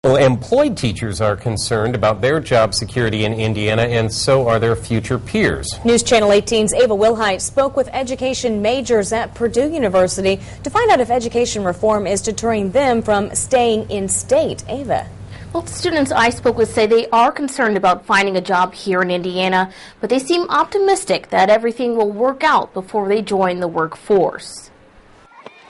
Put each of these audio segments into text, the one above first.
Well, employed teachers are concerned about their job security in Indiana, and so are their future peers. News Channel 18's Ava Wilhite spoke with education majors at Purdue University to find out if education reform is deterring them from staying in state. Ava. Well, the students I spoke with say they are concerned about finding a job here in Indiana, but they seem optimistic that everything will work out before they join the workforce.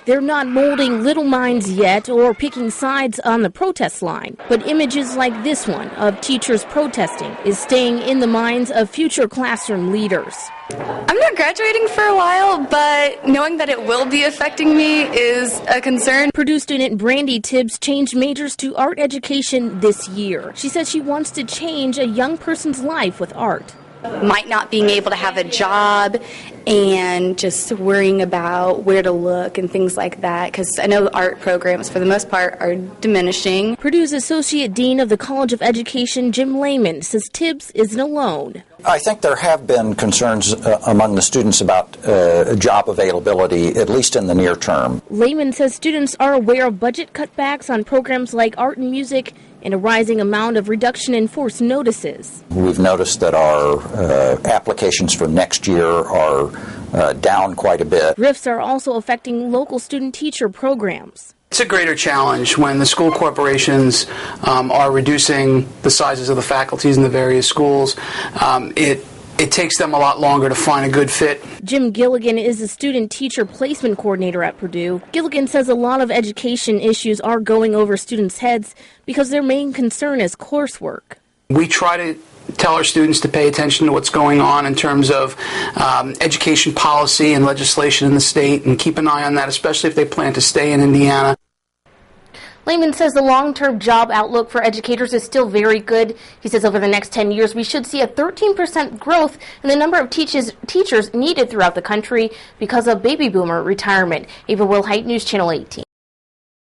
They're not molding little minds yet or picking sides on the protest line, but images like this one of teachers protesting is staying in the minds of future classroom leaders. I'm not graduating for a while, but knowing that it will be affecting me is a concern. Purdue student Brandy Tibbs changed majors to art education this year. She says she wants to change a young person's life with art. Might not being able to have a job and just worrying about where to look and things like that, because I know art programs for the most part are diminishing. Purdue's Associate Dean of the College of Education, Jim Lehman, says Tibbs isn't alone. I think there have been concerns among the students about job availability, at least in the near term. Lehman says students are aware of budget cutbacks on programs like art and music and a rising amount of reduction in force notices. We've noticed that our applications for next year are down quite a bit. Rifts are also affecting local student-teacher programs. It's a greater challenge when the school corporations are reducing the sizes of the faculties in the various schools. It takes them a lot longer to find a good fit. Jim Gilligan is a student-teacher placement coordinator at Purdue. Gilligan says a lot of education issues are going over students' heads because their main concern is coursework. We try to tell our students to pay attention to what's going on in terms of education policy and legislation in the state, and keep an eye on that, especially if they plan to stay in Indiana. Lehman says the long-term job outlook for educators is still very good. He says over the next 10 years, we should see a 13% growth in the number of teachers needed throughout the country because of baby boomer retirement. Ava Wilhite, News Channel 18.